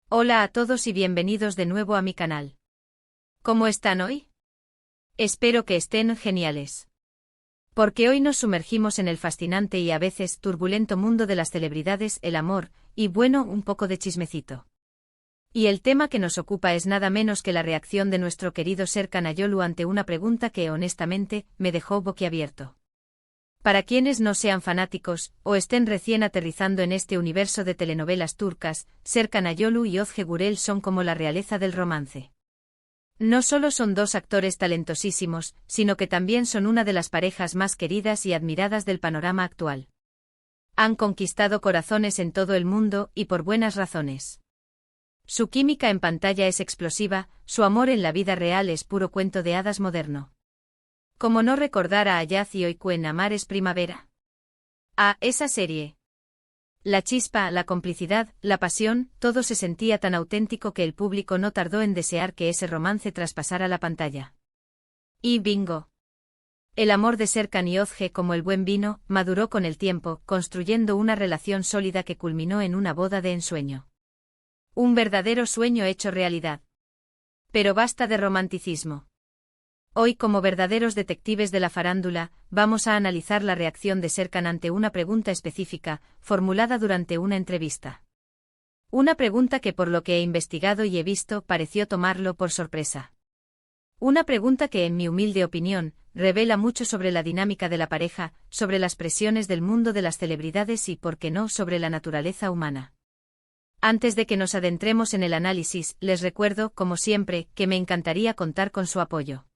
Hola a todos y bienvenidos de nuevo a mi canal. ¿Cómo están hoy? Espero que estén geniales. Porque hoy nos sumergimos en el fascinante y a veces turbulento mundo de las celebridades, el amor, y bueno, un poco de chismecito. Y el tema que nos ocupa es nada menos que la reacción de nuestro querido Serkan Ayolu ante una pregunta que honestamente me dejó boquiabierto. Para quienes no sean fanáticos, o estén recién aterrizando en este universo de telenovelas turcas, Serkan Ayolu y Özge Gürel son como la realeza del romance. No solo son dos actores talentosísimos, sino que también son una de las parejas más queridas y admiradas del panorama actual. Han conquistado corazones en todo el mundo, y por buenas razones. Su química en pantalla es explosiva, su amor en la vida real es puro cuento de hadas moderno. ¿Cómo no recordar a Ayaz y Öykü en Amar es primavera? Esa serie. La chispa, la complicidad, la pasión, todo se sentía tan auténtico que el público no tardó en desear que ese romance traspasara la pantalla. Y bingo. El amor de Serkan y Özge, como el buen vino, maduró con el tiempo, construyendo una relación sólida que culminó en una boda de ensueño. Un verdadero sueño hecho realidad. Pero basta de romanticismo. Hoy, como verdaderos detectives de la farándula, vamos a analizar la reacción de Serkan ante una pregunta específica, formulada durante una entrevista. Una pregunta que, por lo que he investigado y he visto, pareció tomarlo por sorpresa. Una pregunta que, en mi humilde opinión, revela mucho sobre la dinámica de la pareja, sobre las presiones del mundo de las celebridades y, por qué no, sobre la naturaleza humana. Antes de que nos adentremos en el análisis, les recuerdo, como siempre, que me encantaría contar con su apoyo.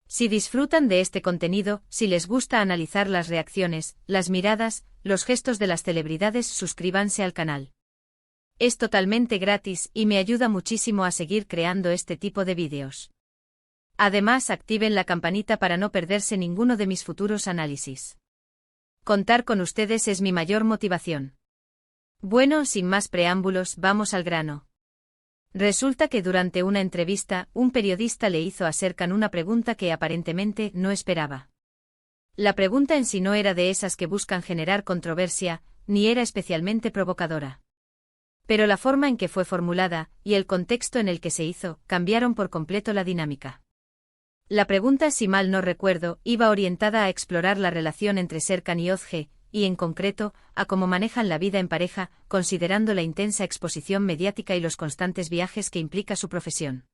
Si disfrutan de este contenido, si les gusta analizar las reacciones, las miradas, los gestos de las celebridades, suscríbanse al canal. Es totalmente gratis y me ayuda muchísimo a seguir creando este tipo de vídeos. Además, activen la campanita para no perderse ninguno de mis futuros análisis. Contar con ustedes es mi mayor motivación. Bueno, sin más preámbulos, vamos al grano. Resulta que durante una entrevista, un periodista le hizo a Serkan una pregunta que aparentemente no esperaba. La pregunta en sí no era de esas que buscan generar controversia, ni era especialmente provocadora. Pero la forma en que fue formulada, y el contexto en el que se hizo, cambiaron por completo la dinámica. La pregunta, si mal no recuerdo, iba orientada a explorar la relación entre Serkan y Özge, y en concreto, a cómo manejan la vida en pareja, considerando la intensa exposición mediática y los constantes viajes que implica su profesión.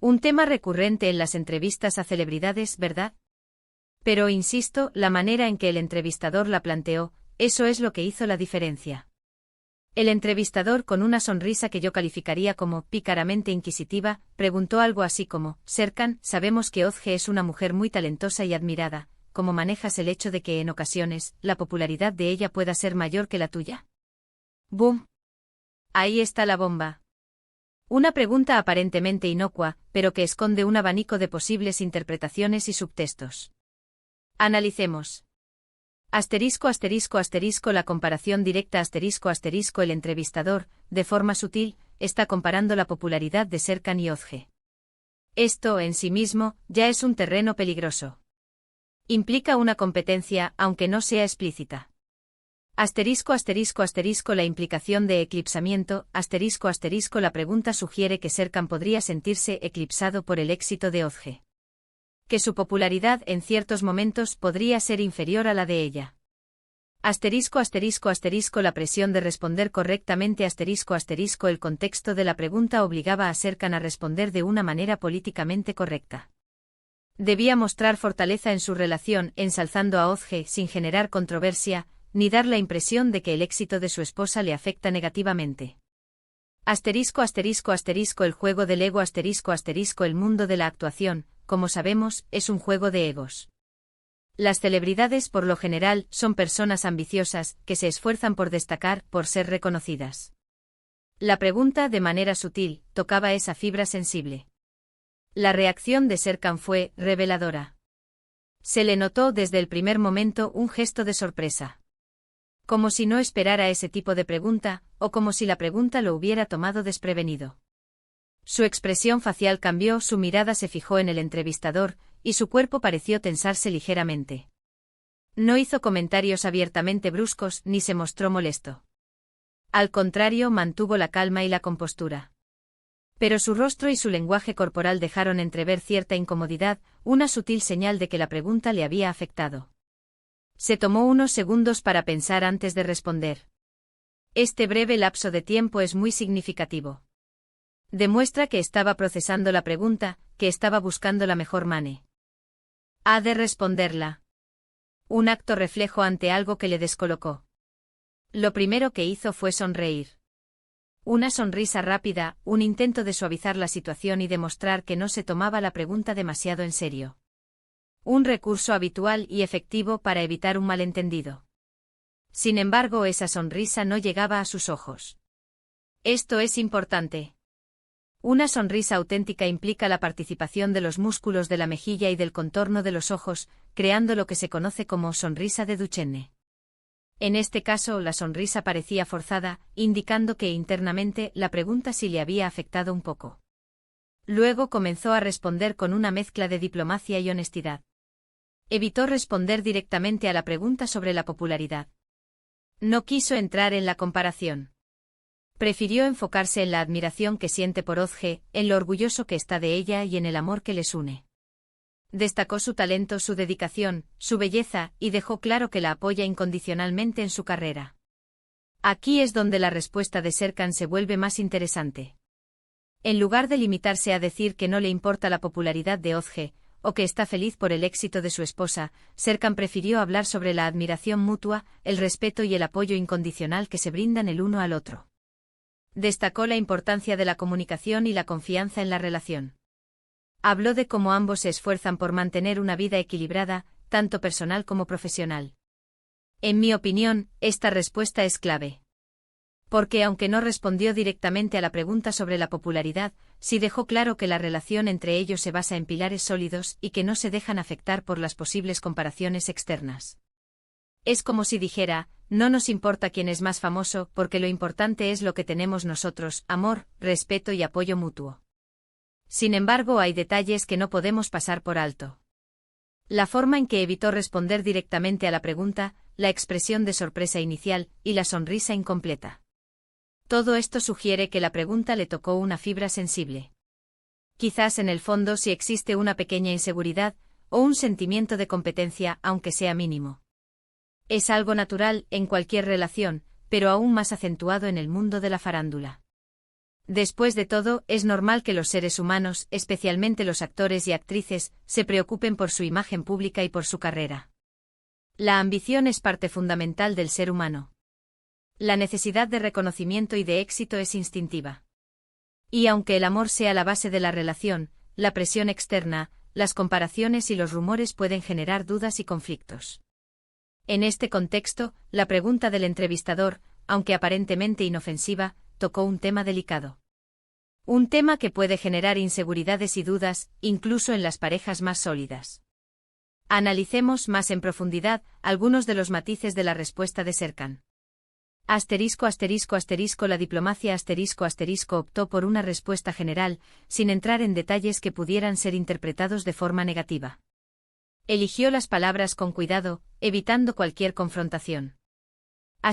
Un tema recurrente en las entrevistas a celebridades, ¿verdad? Pero insisto, la manera en que el entrevistador la planteó, eso es lo que hizo la diferencia. El entrevistador, con una sonrisa que yo calificaría como pícaramente inquisitiva, preguntó algo así como: Serkan, sabemos que Özge es una mujer muy talentosa y admirada. ¿Cómo manejas el hecho de que en ocasiones la popularidad de ella pueda ser mayor que la tuya? ¡Bum! Ahí está la bomba. Una pregunta aparentemente inocua, pero que esconde un abanico de posibles interpretaciones y subtextos. Analicemos. Asterisco asterisco asterisco la comparación directa asterisco asterisco el entrevistador, de forma sutil, está comparando la popularidad de Serkan y Özge. Esto, en sí mismo, ya es un terreno peligroso. Implica una competencia, aunque no sea explícita. Asterisco asterisco asterisco la implicación de eclipsamiento, asterisco asterisco la pregunta sugiere que Serkan podría sentirse eclipsado por el éxito de Özge. Que su popularidad en ciertos momentos podría ser inferior a la de ella. Asterisco asterisco asterisco la presión de responder correctamente asterisco asterisco el contexto de la pregunta obligaba a Serkan a responder de una manera políticamente correcta. Debía mostrar fortaleza en su relación, ensalzando a Özge sin generar controversia, ni dar la impresión de que el éxito de su esposa le afecta negativamente. Asterisco asterisco asterisco el juego del ego asterisco asterisco el mundo de la actuación, como sabemos, es un juego de egos. Las celebridades por lo general son personas ambiciosas, que se esfuerzan por destacar, por ser reconocidas. La pregunta, de manera sutil, tocaba esa fibra sensible. La reacción de Serkan fue reveladora. Se le notó desde el primer momento un gesto de sorpresa. Como si no esperara ese tipo de pregunta, o como si la pregunta lo hubiera tomado desprevenido. Su expresión facial cambió, su mirada se fijó en el entrevistador, y su cuerpo pareció tensarse ligeramente. No hizo comentarios abiertamente bruscos ni se mostró molesto. Al contrario, mantuvo la calma y la compostura. Pero su rostro y su lenguaje corporal dejaron entrever cierta incomodidad, una sutil señal de que la pregunta le había afectado. Se tomó unos segundos para pensar antes de responder. Este breve lapso de tiempo es muy significativo. Demuestra que estaba procesando la pregunta, que estaba buscando la mejor manera. Ha de responderla. Un acto reflejo ante algo que le descolocó. Lo primero que hizo fue sonreír. Una sonrisa rápida, un intento de suavizar la situación y demostrar que no se tomaba la pregunta demasiado en serio. Un recurso habitual y efectivo para evitar un malentendido. Sin embargo, esa sonrisa no llegaba a sus ojos. Esto es importante. Una sonrisa auténtica implica la participación de los músculos de la mejilla y del contorno de los ojos, creando lo que se conoce como sonrisa de Duchenne. En este caso, la sonrisa parecía forzada, indicando que internamente la pregunta sí le había afectado un poco. Luego comenzó a responder con una mezcla de diplomacia y honestidad. Evitó responder directamente a la pregunta sobre la popularidad. No quiso entrar en la comparación. Prefirió enfocarse en la admiración que siente por Ozge, en lo orgulloso que está de ella y en el amor que les une. Destacó su talento, su dedicación, su belleza, y dejó claro que la apoya incondicionalmente en su carrera. Aquí es donde la respuesta de Serkan se vuelve más interesante. En lugar de limitarse a decir que no le importa la popularidad de Ozge, o que está feliz por el éxito de su esposa, Serkan prefirió hablar sobre la admiración mutua, el respeto y el apoyo incondicional que se brindan el uno al otro. Destacó la importancia de la comunicación y la confianza en la relación. Habló de cómo ambos se esfuerzan por mantener una vida equilibrada, tanto personal como profesional. En mi opinión, esta respuesta es clave. Porque aunque no respondió directamente a la pregunta sobre la popularidad, sí dejó claro que la relación entre ellos se basa en pilares sólidos y que no se dejan afectar por las posibles comparaciones externas. Es como si dijera, no nos importa quién es más famoso, porque lo importante es lo que tenemos nosotros, amor, respeto y apoyo mutuo. Sin embargo, hay detalles que no podemos pasar por alto. La forma en que evitó responder directamente a la pregunta, la expresión de sorpresa inicial y la sonrisa incompleta. Todo esto sugiere que la pregunta le tocó una fibra sensible. Quizás en el fondo sí existe una pequeña inseguridad, o un sentimiento de competencia, aunque sea mínimo. Es algo natural en cualquier relación, pero aún más acentuado en el mundo de la farándula. Después de todo, es normal que los seres humanos, especialmente los actores y actrices, se preocupen por su imagen pública y por su carrera. La ambición es parte fundamental del ser humano. La necesidad de reconocimiento y de éxito es instintiva. Y aunque el amor sea la base de la relación, la presión externa, las comparaciones y los rumores pueden generar dudas y conflictos. En este contexto, la pregunta del entrevistador, aunque aparentemente inofensiva, tocó un tema delicado. Un tema que puede generar inseguridades y dudas, incluso en las parejas más sólidas. Analicemos más en profundidad algunos de los matices de la respuesta de Serkan. La diplomacia optó por una respuesta general, sin entrar en detalles que pudieran ser interpretados de forma negativa. Eligió las palabras con cuidado, evitando cualquier confrontación. La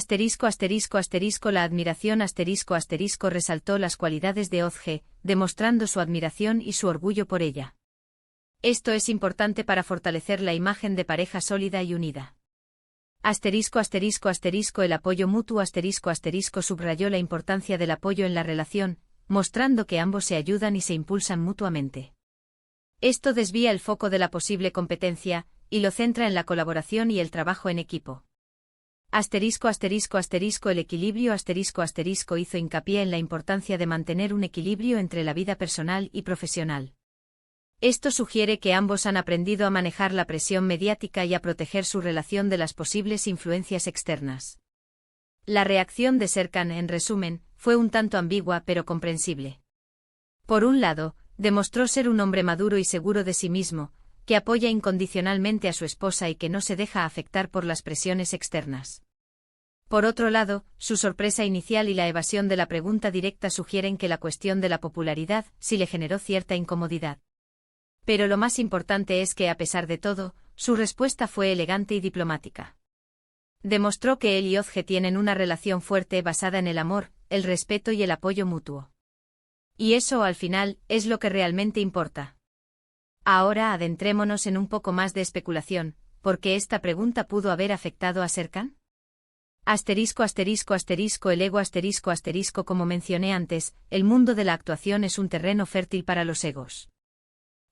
admiración resaltó las cualidades de Ozge, demostrando su admiración y su orgullo por ella. Esto es importante para fortalecer la imagen de pareja sólida y unida. El apoyo mutuo subrayó la importancia del apoyo en la relación, mostrando que ambos se ayudan y se impulsan mutuamente. Esto desvía el foco de la posible competencia, y lo centra en la colaboración y el trabajo en equipo. El equilibrio hizo hincapié en la importancia de mantener un equilibrio entre la vida personal y profesional. Esto sugiere que ambos han aprendido a manejar la presión mediática y a proteger su relación de las posibles influencias externas. La reacción de Serkan, en resumen, fue un tanto ambigua pero comprensible. Por un lado, demostró ser un hombre maduro y seguro de sí mismo, que apoya incondicionalmente a su esposa y que no se deja afectar por las presiones externas. Por otro lado, su sorpresa inicial y la evasión de la pregunta directa sugieren que la cuestión de la popularidad sí le generó cierta incomodidad. Pero lo más importante es que, a pesar de todo, su respuesta fue elegante y diplomática. Demostró que él y Ozge tienen una relación fuerte basada en el amor, el respeto y el apoyo mutuo. Y eso, al final, es lo que realmente importa. Ahora adentrémonos en un poco más de especulación, ¿por qué esta pregunta pudo haber afectado a Serkan? Asterisco asterisco asterisco el ego asterisco asterisco como mencioné antes, el mundo de la actuación es un terreno fértil para los egos.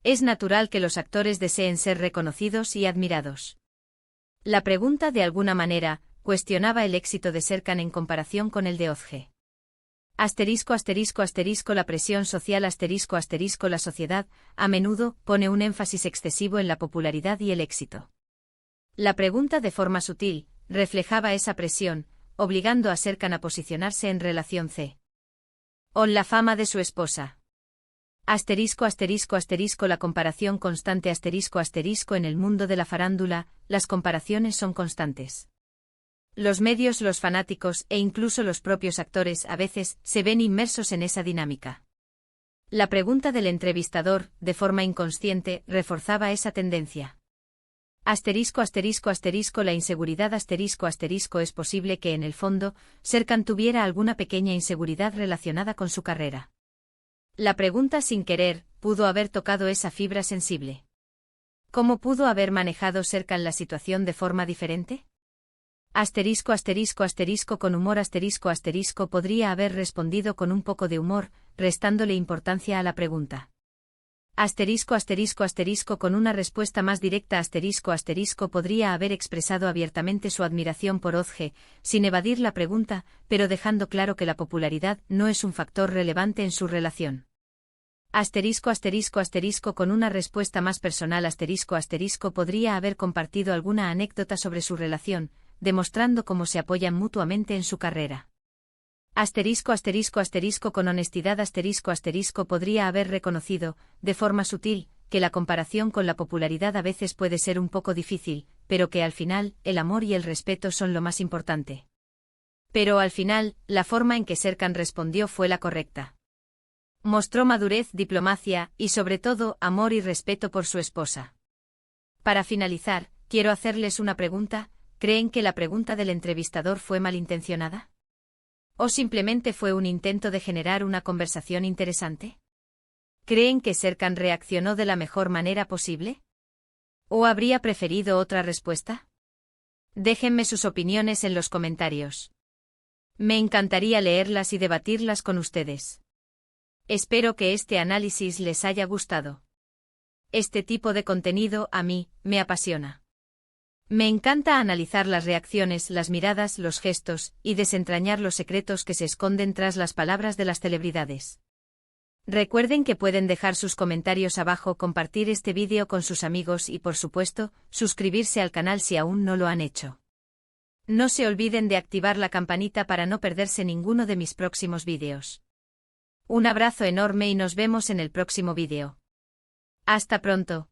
Es natural que los actores deseen ser reconocidos y admirados. La pregunta de alguna manera cuestionaba el éxito de Serkan en comparación con el de Ozge. Asterisco asterisco asterisco la presión social asterisco asterisco la sociedad, a menudo, pone un énfasis excesivo en la popularidad y el éxito. La pregunta de forma sutil reflejaba esa presión, obligando a Serkan a posicionarse en relación con la fama de su esposa. Asterisco asterisco asterisco la comparación constante asterisco asterisco en el mundo de la farándula, las comparaciones son constantes. Los medios, los fanáticos e incluso los propios actores a veces se ven inmersos en esa dinámica. La pregunta del entrevistador, de forma inconsciente, reforzaba esa tendencia. Asterisco asterisco asterisco la inseguridad asterisco asterisco es posible que en el fondo, Serkan tuviera alguna pequeña inseguridad relacionada con su carrera. La pregunta sin querer, pudo haber tocado esa fibra sensible. ¿Cómo pudo haber manejado Serkan la situación de forma diferente? Asterisco asterisco asterisco con humor asterisco asterisco podría haber respondido con un poco de humor, restándole importancia a la pregunta. Asterisco asterisco asterisco con una respuesta más directa asterisco asterisco podría haber expresado abiertamente su admiración por Ozge, sin evadir la pregunta, pero dejando claro que la popularidad no es un factor relevante en su relación. Asterisco asterisco asterisco con una respuesta más personal asterisco asterisco podría haber compartido alguna anécdota sobre su relación, demostrando cómo se apoyan mutuamente en su carrera. Asterisco asterisco asterisco con honestidad asterisco asterisco podría haber reconocido, de forma sutil, que la comparación con la popularidad a veces puede ser un poco difícil, pero que al final, el amor y el respeto son lo más importante. Pero al final, la forma en que Serkan respondió fue la correcta. Mostró madurez, diplomacia, y sobre todo, amor y respeto por su esposa. Para finalizar, quiero hacerles una pregunta, ¿creen que la pregunta del entrevistador fue malintencionada? ¿O simplemente fue un intento de generar una conversación interesante? ¿Creen que Serkan reaccionó de la mejor manera posible? ¿O habría preferido otra respuesta? Déjenme sus opiniones en los comentarios. Me encantaría leerlas y debatirlas con ustedes. Espero que este análisis les haya gustado. Este tipo de contenido a mí me apasiona. Me encanta analizar las reacciones, las miradas, los gestos, y desentrañar los secretos que se esconden tras las palabras de las celebridades. Recuerden que pueden dejar sus comentarios abajo, compartir este vídeo con sus amigos y, por supuesto, suscribirse al canal si aún no lo han hecho. No se olviden de activar la campanita para no perderse ninguno de mis próximos vídeos. Un abrazo enorme y nos vemos en el próximo vídeo. Hasta pronto.